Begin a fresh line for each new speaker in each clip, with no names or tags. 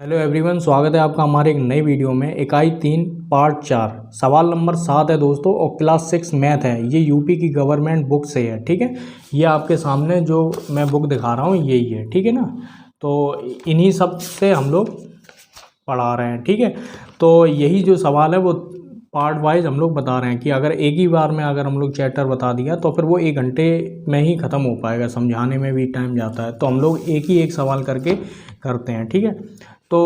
Hello everyone, स्वागत है आपका हमारे एक नई वीडियो में। इकाई 3 पार्ट 4 सवाल नंबर 7 है दोस्तों, और क्लास 6 मैथ है। ये यूपी की गवर्नमेंट बुक से है, ठीक है। ये आपके सामने जो मैं बुक दिखा रहा हूँ यही है, ठीक है ना। तो इन्हीं सब से हम लोग पढ़ा रहे हैं, ठीक है। तो यही जो सवाल है वो पार्ट वाइज हम लोग बता रहे हैं कि अगर एक ही बार में अगर हम लोग चैप्टर बता दिया तो फिर वो 1 घंटे में ही ख़त्म हो पाएगा, समझाने में भी टाइम जाता है। तो हम लोग एक ही एक सवाल करके करते हैं, ठीक है। तो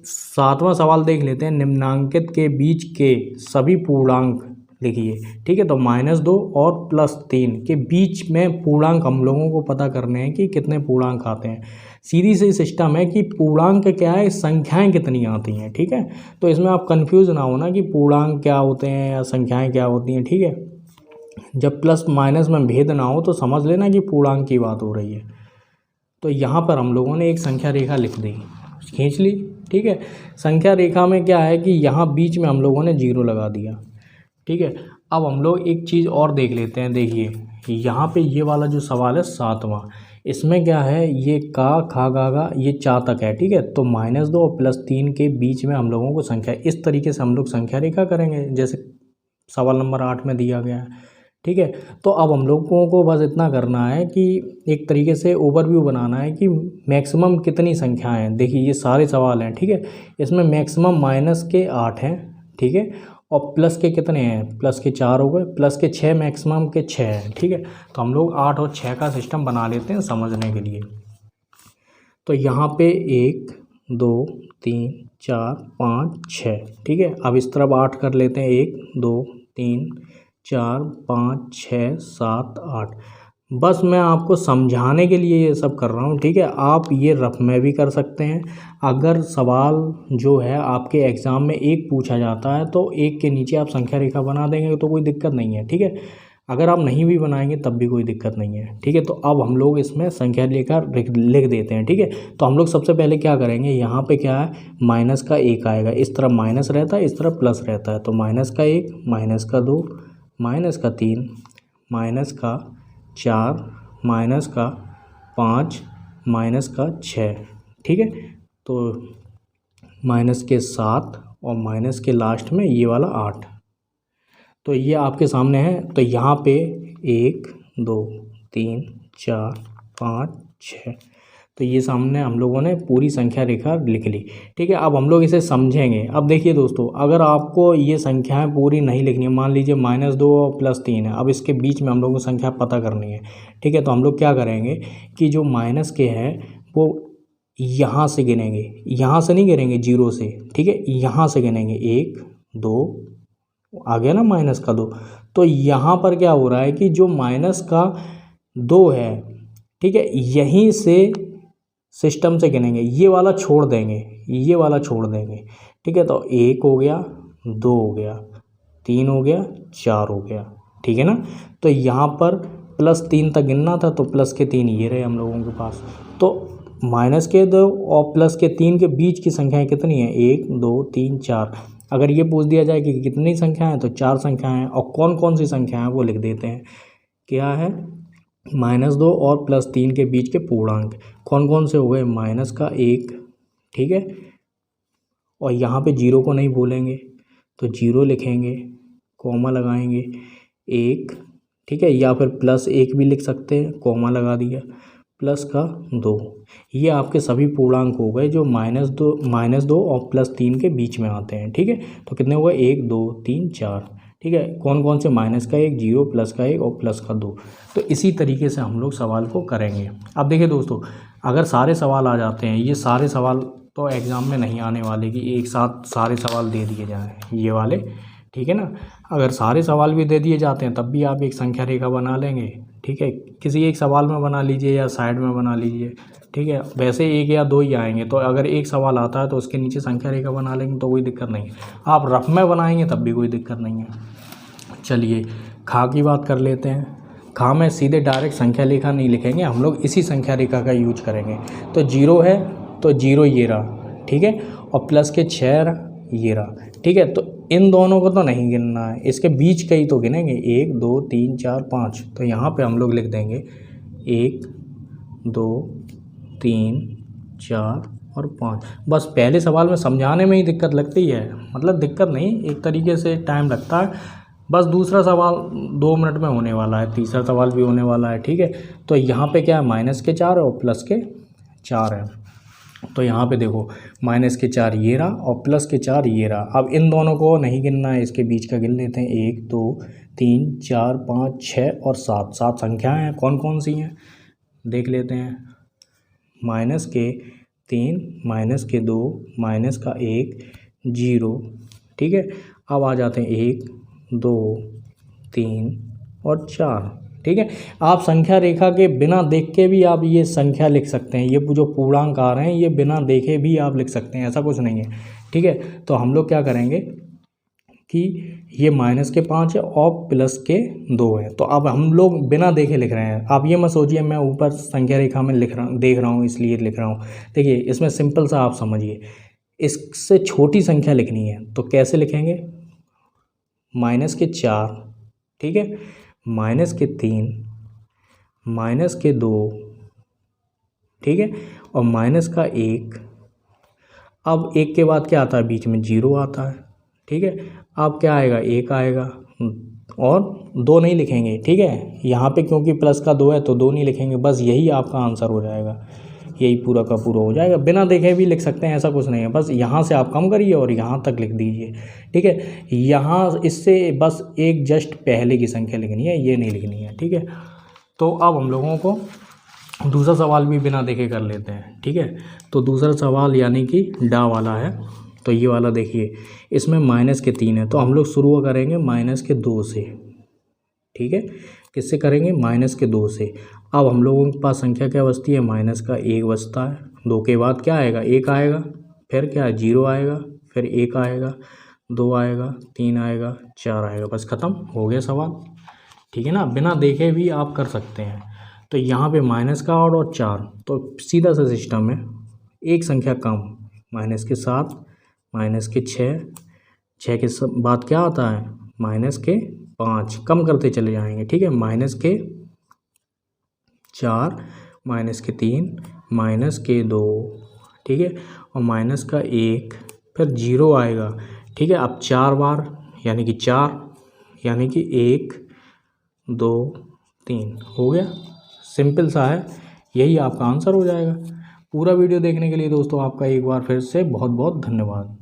7वां सवाल देख लेते हैं। निम्नांकित के बीच के सभी पूर्णांक लिखिए, ठीक है। तो -2 और +3 के बीच में पूर्णांक हम लोगों को पता करने हैं कि कितने पूर्णांक आते हैं। सीधी सी सिस्टम है कि पूर्णांक क्या है, संख्याएं कितनी आती हैं, ठीक है। तो इसमें आप कंफ्यूज ना हो ना कि पूर्णांक क्या होते हैं या संख्याएं क्या होती हैं, ठीक है। जब प्लस माइनस में भेद ना हो तो समझ लेना कि पूर्णांक की बात हो रही है। तो यहाँ पर हम लोगों ने एक संख्या रेखा लिख दी, खींच ली, ठीक है। संख्या रेखा में क्या है कि यहाँ बीच में हम लोगों ने 0 लगा दिया, ठीक है। अब हम लोग एक चीज़ और देख लेते हैं। देखिए यहाँ पे ये वाला जो सवाल है 7वां, इसमें क्या है, ये का खा गा ये चा तक है, ठीक है। तो -2 और +3 के बीच में हम लोगों को संख्या, इस तरीके से हम लोग संख्या रेखा करेंगे जैसे सवाल नंबर 8 में दिया गया है, ठीक है। तो अब हम लोगों को बस इतना करना है कि एक तरीके से ओवरव्यू बनाना है कि मैक्सिमम कितनी संख्याएं हैं। देखिए ये सारे सवाल हैं, ठीक है। इसमें मैक्सिमम -8 हैं, ठीक है। और प्लस के कितने हैं, प्लस के 4 हो गए, प्लस के 6, मैक्सिमम के 6 हैं, ठीक है। तो हम लोग 8 और 6 का सिस्टम बना लेते हैं समझने के लिए। तो यहाँ पे 1 2 3 4 5 6, ठीक है। अब इस तरफ 8 कर लेते हैं, 1 2 3 4 5 6 7 8। बस मैं आपको समझाने के लिए ये सब कर रहा हूँ, ठीक है। आप ये रफ में भी कर सकते हैं। अगर सवाल जो है आपके एग्ज़ाम में एक पूछा जाता है तो एक के नीचे आप संख्या रेखा बना देंगे तो कोई दिक्कत नहीं है, ठीक है। अगर आप नहीं भी बनाएंगे तब भी कोई दिक्कत नहीं है, ठीक है। तो अब हम लोग इसमें संख्या रेखा लिख देते हैं, ठीक है। तो हम लोग सबसे पहले क्या करेंगे, यहाँ पे क्या है, -1 आएगा। इस तरफ माइनस रहता है, इस तरफ प्लस रहता है। तो -1 -2 -3 -4 -5 -6, ठीक है। तो -7 और माइनस के लास्ट में ये वाला 8। तो ये आपके सामने है। तो यहाँ पे 1 2 3 4 5 6, तो ये सामने हम लोगों ने पूरी संख्या रेखा लिख ली, ठीक है। अब हम लोग इसे समझेंगे। अब देखिए दोस्तों, अगर आपको ये संख्याएं पूरी नहीं लिखनी है, मान लीजिए -2 और +3 है, अब इसके बीच में हम लोगों को संख्या पता करनी है, ठीक है। तो हम लोग क्या करेंगे कि जो माइनस के हैं वो यहाँ से गिनेंगे, यहाँ से नहीं गिनेंगे 0 से, ठीक है। यहाँ से गिनेंगे 1 2, आ गया ना माइनस का 2। तो यहाँ पर क्या हो रहा है कि जो -2 है, ठीक है, यहीं से सिस्टम से गिनेंगे, ये वाला छोड़ देंगे, ये वाला छोड़ देंगे, ठीक है। तो 1 हो गया, 2 हो गया, 3 हो गया, 4 हो गया, ठीक है ना। तो यहाँ पर +3 तक गिनना था, तो प्लस के 3 ये रहे हम लोगों के पास। तो -2 और +3 के बीच की संख्याएं कितनी है, 1 2 3 4। अगर ये पूछ दिया जाए कि कितनी संख्याएं हैं, तो 4 संख्याएं हैं। और कौन कौन सी संख्याएं हैं वो लिख देते हैं। क्या है, -2 और +3 के बीच के पूर्णांक कौन कौन से हो गए, -1, ठीक है। और यहाँ पे 0 को नहीं भूलेंगे, तो 0 लिखेंगे, कॉमा लगाएंगे, 1, ठीक है। या फिर +1 भी लिख सकते हैं, कॉमा लगा दिया, प्लस का 2। ये आपके सभी पूर्णांक हो गए जो -2 और +3 के बीच में आते हैं, ठीक है। तो कितने हो गए, 1 2 3 4, ठीक है। कौन कौन से, -1 0 +1 और +2। तो इसी तरीके से हम लोग सवाल को करेंगे। अब देखिए दोस्तों, अगर सारे सवाल आ जाते हैं, ये सारे सवाल तो एग्ज़ाम में नहीं आने वाले कि एक साथ सारे सवाल दे दिए जाएँ ये वाले, ठीक है ना। अगर सारे सवाल भी दे दिए जाते हैं तब भी आप एक संख्या रेखा बना लेंगे, ठीक है। किसी एक सवाल में बना लीजिए या साइड में बना लीजिए, ठीक है। वैसे 1 या 2 ही आएंगे, तो अगर एक सवाल आता है तो उसके नीचे संख्या रेखा बना लेंगे तो कोई दिक्कत नहीं है। आप रफ में बनाएंगे तब भी कोई दिक्कत नहीं है। चलिए खा की बात कर लेते हैं। खा में सीधे डायरेक्ट संख्या रेखा नहीं लिखेंगे, हम लोग इसी संख्या रेखा का यूज करेंगे। तो 0 है तो 0 ये रहा, ठीक है। और प्लस के 6 रहा, ये रहा, ठीक है। तो इन दोनों को तो नहीं गिनना है, इसके बीच के ही तो गिनेंगे, 1 2 3 4 5। तो यहाँ पे हम लोग लिख देंगे 1 2 3 4 और 5। बस पहले सवाल में समझाने में ही दिक्कत लगती है, मतलब दिक्कत नहीं, एक तरीके से टाइम लगता है। बस दूसरा सवाल 2 मिनट में होने वाला है, तीसरा सवाल भी होने वाला है, ठीक है। तो यहाँ पे क्या है, -4 और +4 है। तो यहाँ पे देखो -4 ये रहा और +4 ये रहा। अब इन दोनों को नहीं गिनना है, इसके बीच का गिन लेते हैं। 1 2 3 4 5 6 और 7, 7 संख्याएँ हैं। कौन कौन सी हैं देख लेते हैं। -3 -2 -1 0, ठीक है। अब आ जाते हैं 1 2 3 और 4, ठीक है। आप संख्या रेखा के बिना देख के भी आप ये संख्या लिख सकते हैं, ये जो पूर्णांक आ रहे हैं ये बिना देखे भी आप लिख सकते हैं, ऐसा कुछ नहीं है, ठीक है। तो हम लोग क्या करेंगे कि ये -5 है और +2 है। तो अब हम लोग बिना देखे लिख रहे हैं। आप ये मत सोचिए मैं ऊपर संख्या रेखा में देख रहा हूँ इसलिए लिख रहा हूँ। देखिए इसमें सिंपल सा आप समझिए, इससे छोटी संख्या लिखनी है तो कैसे लिखेंगे, -4, ठीक है, -3 -2, ठीक है, और -1। अब 1 के बाद क्या आता है, बीच में 0 आता है, ठीक है। अब क्या आएगा, 1 आएगा और 2 नहीं लिखेंगे, ठीक है। यहाँ पे क्योंकि प्लस का 2 है तो 2 नहीं लिखेंगे, बस यही आपका आंसर हो जाएगा, यही पूरा का पूरा हो जाएगा। बिना देखे भी लिख सकते हैं, ऐसा कुछ नहीं है। बस यहाँ से आप कम करिए और यहाँ तक लिख दीजिए, ठीक है। यहाँ इससे बस एक जस्ट पहले की संख्या लिखनी है, ये नहीं लिखनी है, ठीक है। तो अब हम लोगों को दूसरा सवाल भी बिना देखे कर लेते हैं, ठीक है। तो दूसरा सवाल यानी कि डा वाला है। तो ये वाला देखिए, इसमें -3 है तो हम लोग शुरू करेंगे -2 से, ठीक है। किससे करेंगे, -2 से। अब हम लोगों के पास संख्या क्या बचती है, -1 बचता है। 2 के बाद क्या आएगा, 1 आएगा, फिर क्या है 0 आएगा, फिर 1 आएगा, 2 आएगा, 3 आएगा, 4 आएगा, बस ख़त्म हो गया सवाल, ठीक है ना। बिना देखे भी आप कर सकते हैं। तो यहाँ पे माइनस का और 4, तो सीधा सा सिस्टम है, एक संख्या कम, -7 -6, 6 के बाद क्या आता है, -5, कम करते चले जाएंगे, ठीक है। -4 -3 -2, ठीक है, और -1, फिर 0 आएगा, ठीक है। अब 4 बार यानी कि 4, यानी कि 1 2 3 हो गया, सिंपल सा है, यही आपका आंसर हो जाएगा। पूरा वीडियो देखने के लिए दोस्तों आपका एक बार फिर से बहुत बहुत धन्यवाद।